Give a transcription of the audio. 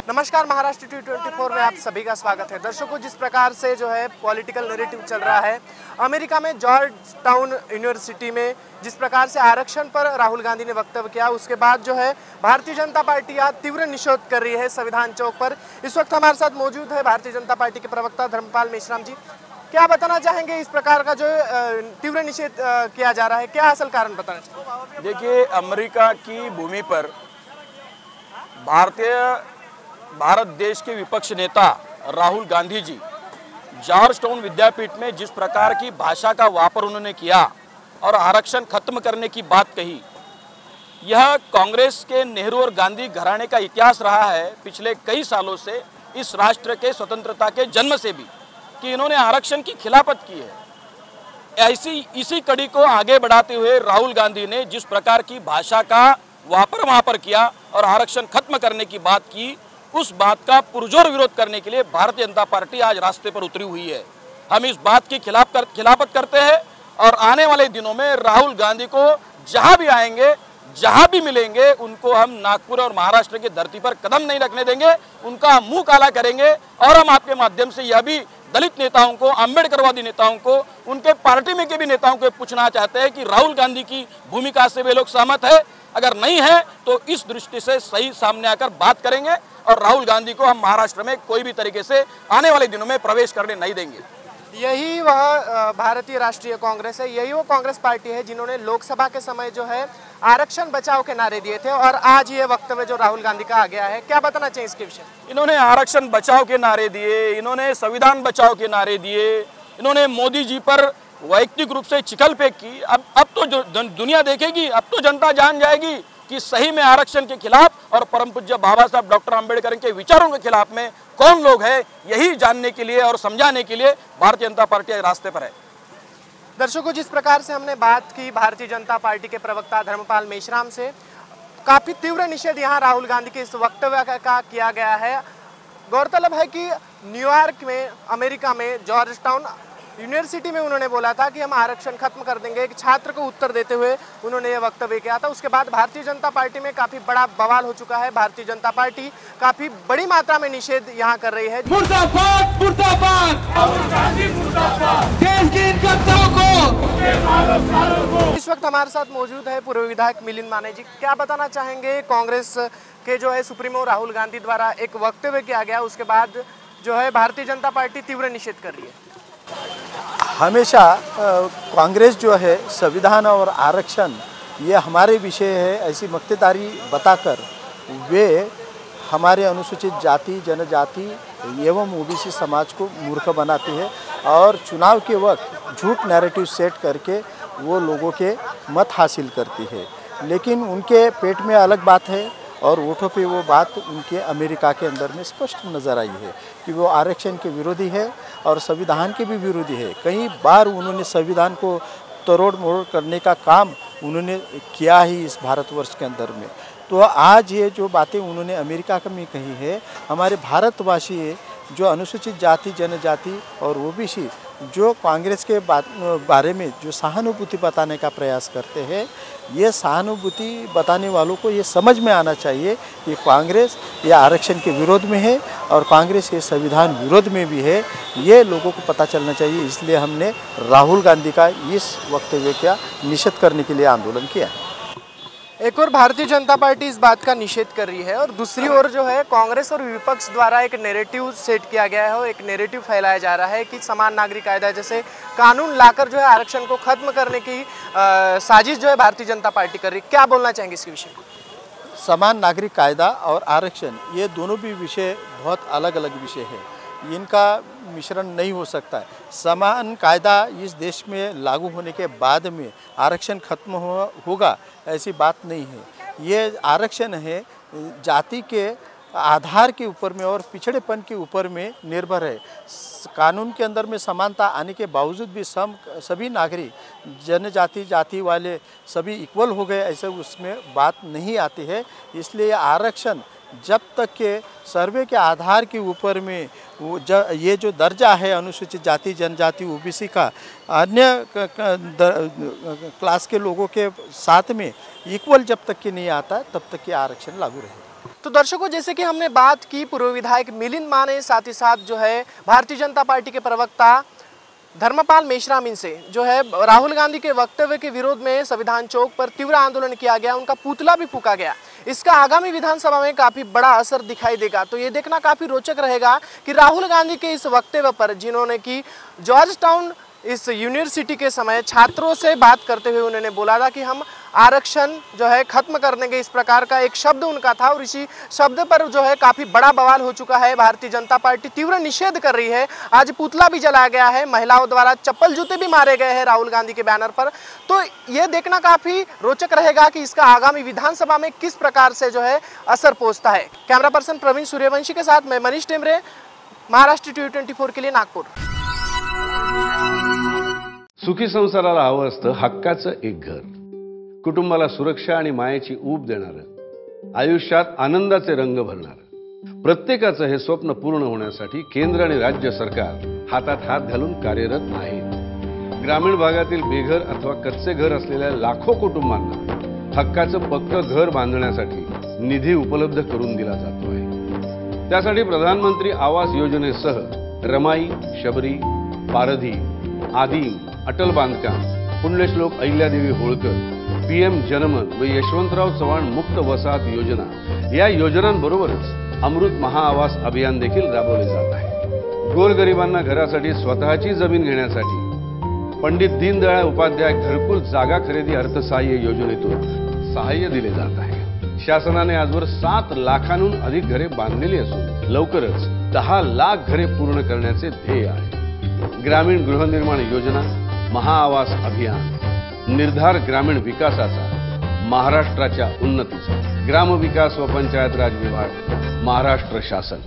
नमस्कार, महाराष्ट्र T24 में आप सभी का स्वागत है। दर्शकों, जिस प्रकार से जो है पॉलिटिकल नैरेटिव चल रहा है अमेरिका में जॉर्ज टाउन यूनिवर्सिटी में, जिस प्रकार से आरक्षण पर राहुल गांधी ने वक्तव्य किया, उसके बाद जो है भारतीय जनता पार्टी आज तीव्र निषेध कर रही है संविधान चौक पर। इस वक्त हमारे साथ मौजूद है भारतीय जनता पार्टी के प्रवक्ता धर्मपाल मेश्राम जी। क्या बताना चाहेंगे इस प्रकार का जो तीव्र निषेध किया जा रहा है, क्या असल कारण बताना चाहेंगे? देखिए, अमेरिका की भूमि पर भारत देश के विपक्ष नेता राहुल गांधी जी जॉर्ज टाउन विद्यापीठ में जिस प्रकार की भाषा का वापर उन्होंने किया और आरक्षण खत्म करने की बात कही, यह कांग्रेस के नेहरू और गांधी घराने का इतिहास रहा है पिछले कई सालों से, इस राष्ट्र के स्वतंत्रता के जन्म से भी, कि इन्होंने आरक्षण की खिलाफत की है। इसी कड़ी को आगे बढ़ाते हुए राहुल गांधी ने जिस प्रकार की भाषा का वापर वहाँ पर किया और आरक्षण खत्म करने की बात की, उस बात का पुरजोर विरोध करने के लिए भारतीय जनता पार्टी आज रास्ते पर उतरी हुई है। हम इस बात की खिलाफत करते हैं और आने वाले दिनों में राहुल गांधी को जहां भी आएंगे, जहां भी मिलेंगे, उनको हम नागपुर और महाराष्ट्र की धरती पर कदम नहीं रखने देंगे, उनका मुंह काला करेंगे। और हम आपके माध्यम से यह भी दलित नेताओं को, अम्बेडकरवादी नेताओं को, उनके पार्टी में के भी नेताओं को पूछना चाहते हैं कि राहुल गांधी की भूमिका से वे लोग सहमत है। अगर नहीं है तो इस दृष्टि से सही सामने आकर बात करेंगे और राहुल गांधी को हम महाराष्ट्र में कोई भी तरीके से आने वाले दिनों में प्रवेश करने नहीं देंगे। यही वह भारतीय राष्ट्रीय कांग्रेस है, यही वो कांग्रेस पार्टी है जिन्होंने लोकसभा के समय जो है आरक्षण बचाओ के नारे दिए थे और आज ये वक्तव्य जो राहुल गांधी का आ गया है, क्या बताना चाहिए इसके विषय? इन्होंने आरक्षण बचाओ के नारे दिए, इन्होंने संविधान बचाओ के नारे दिए, इन्होंने मोदी जी पर वैयक्तिक रूप से चिखल फेंक की। अब तो जो दुनिया देखेगी, अब तो जनता जान जाएगी कि सही में आरक्षण के खिलाफ और परम पूज्य बाबा साहब डॉक्टर आम्बेडकर के विचारों के खिलाफ में कौन लोग हैं। यही जानने के लिए और समझाने के लिए भारतीय जनता पार्टी रास्ते पर है। दर्शकों, जिस प्रकार से हमने बात की भारतीय जनता पार्टी के प्रवक्ता धर्मपाल मेश्राम से, काफी तीव्र निषेध यहाँ राहुल गांधी के इस वक्तव्य का किया गया है। गौरतलब है कि न्यूयॉर्क में, अमेरिका में जॉर्ज टाउन यूनिवर्सिटी में उन्होंने बोला था कि हम आरक्षण खत्म कर देंगे। एक छात्र को उत्तर देते हुए उन्होंने ये वक्तव्य किया था। उसके बाद भारतीय जनता पार्टी में काफी बड़ा बवाल हो चुका है। भारतीय जनता पार्टी काफी बड़ी मात्रा में निषेध यहाँ कर रही है। मुर्दाबाद, मुर्दाबाद, देश की जनता को। इस वक्त हमारे साथ मौजूद है पूर्व विधायक मिलिंद माने जी। क्या बताना चाहेंगे, कांग्रेस के जो है सुप्रीमो राहुल गांधी द्वारा एक वक्तव्य किया गया, उसके बाद जो है भारतीय जनता पार्टी तीव्र निषेध कर रही है? हमेशा कांग्रेस जो है संविधान और आरक्षण ये हमारे विषय है ऐसी मक्तेदारी बताकर वे हमारे अनुसूचित जाति, जनजाति एवं ओबीसी समाज को मूर्ख बनाती है और चुनाव के वक्त झूठ नैरेटिव सेट करके वो लोगों के मत हासिल करती है। लेकिन उनके पेट में अलग बात है और वोटों पे वो बात उनके अमेरिका के अंदर में स्पष्ट नज़र आई है कि वो आरक्षण के विरोधी है और संविधान के भी विरोधी है। कई बार उन्होंने संविधान को तोड़ मोड़ करने का काम उन्होंने किया ही इस भारतवर्ष के अंदर में। तो आज ये जो बातें उन्होंने अमेरिका में कही है, हमारे भारतवासी जो अनुसूचित जाति, जनजाति और ओबीसी जो कांग्रेस के बारे में जो सहानुभूति बताने का प्रयास करते हैं, ये सहानुभूति बताने वालों को ये समझ में आना चाहिए कि कांग्रेस ये आरक्षण के विरोध में है और कांग्रेस ये संविधान विरोध में भी है। ये लोगों को पता चलना चाहिए। इसलिए हमने राहुल गांधी का इस वक्तव्य का निषेध करने के लिए आंदोलन किया है। एक और भारतीय जनता पार्टी इस बात का निषेध कर रही है और दूसरी ओर जो है कांग्रेस और विपक्ष द्वारा एक नैरेटिव सेट किया गया है और एक नैरेटिव फैलाया जा रहा है कि समान नागरिक कायदा जैसे कानून लाकर जो है आरक्षण को खत्म करने की साजिश जो है भारतीय जनता पार्टी कर रही है। क्या बोलना चाहेंगे इसके विषय में? समान नागरिक कायदा और आरक्षण ये दोनों भी विषय बहुत अलग अलग विषय है, इनका मिश्रण नहीं हो सकता है। समान कायदा इस देश में लागू होने के बाद में आरक्षण खत्म होगा ऐसी बात नहीं है। ये आरक्षण है जाति के आधार के ऊपर में और पिछड़ेपन के ऊपर में निर्भर है। कानून के अंदर में समानता आने के बावजूद भी सभी नागरिक, जनजाति जाति वाले सभी इक्वल हो गए, ऐसे उसमें बात नहीं आती है। इसलिए आरक्षण जब तक के सर्वे के आधार के ऊपर में ये जो दर्जा है अनुसूचित जाति जनजाति ओबीसी का अन्य क्लास के लोगों के साथ में इक्वल जब तक कि नहीं आता तब तक कि आरक्षण लागू रहेगा। तो दर्शकों, जैसे कि हमने बात की पूर्व विधायक मिलिंद माने, साथ ही साथ जो है भारतीय जनता पार्टी के प्रवक्ता धर्मपाल मेश्राम इनसे जो है राहुल गांधी के वक्तव्य के विरोध में संविधान चौक पर तीव्र आंदोलन किया गया, उनका पुतला भी फूंका गया। इसका आगामी विधानसभा में काफी बड़ा असर दिखाई देगा। तो ये देखना काफी रोचक रहेगा कि राहुल गांधी के इस वक्तव्य पर, जिन्होंने कि जॉर्ज टाउन इस यूनिवर्सिटी के समय छात्रों से बात करते हुए उन्होंने बोला था कि हम आरक्षण जो है खत्म कर देंगे, इस प्रकार का एक शब्द उनका था और इसी शब्द पर जो है काफ़ी बड़ा बवाल हो चुका है। भारतीय जनता पार्टी तीव्र निषेध कर रही है। आज पुतला भी जलाया गया है, महिलाओं द्वारा चप्पल जूते भी मारे गए हैं राहुल गांधी के बैनर पर। तो ये देखना काफ़ी रोचक रहेगा कि इसका आगामी विधानसभा में किस प्रकार से जो है असर पहुँचता है। कैमरा पर्सन प्रवीण सूर्यवंशी के साथ मैं मनीष टेमरे, महाराष्ट्र T24 के लिए नागपूर। सुखी संसाराला हवं असतं हक्काचं एक घर, कुटुंबाला सुरक्षा आणि मायेची ऊब देणारं, आयुष्यात आनंदाचे रंग भरणारं। प्रत्येकाचं हे स्वप्न पूर्ण होण्यासाठी केंद्र आणि राज्य सरकार हातात हात घालून कार्यरत आहेत। ग्रामीण भागातील बेघर अथवा कच्चे घर असलेल्या लाखो कुटुंबांना हक्काचं पक्कं घर बांधण्यासाठी निधी उपलब्ध करून दिला जातो आहे। त्यासाठी प्रधानमंत्री आवास योजनेसह रमाई, शबरी, पारधी, आदिम, अटल बांधकाम, पुण्यश्लोक अहिल्यादेवी होळकर, PM जनमन व यशवंतराव चव्हाण मुक्त वसाहत योजना या योजनांबरोबरच अमृत महाआवास अभियान देखील राबवले जात आहे। गोरगरिबांना घरासाठी स्वतःची जमीन घेण्यासाठी पंडित दीनदयाळ उपाध्याय घरकुल जागा खरेदी अर्थसहाय्य योजनेतून सहाय्य दिले जात आहे। शासनाने आजवर 7 लाखांहून अधिक घरे बांधलेली असून लवकरच 10 लाख घरे पूर्ण करण्याचे ध्येय आहे। ग्रामीण गृहनिर्माण योजना, महाआवास अभियान, निर्धार ग्रामीण विकासाचा, महाराष्ट्राच्या उन्नतीचा, ग्रामविकास व पंचायत राज विभाग, महाराष्ट्र शासन।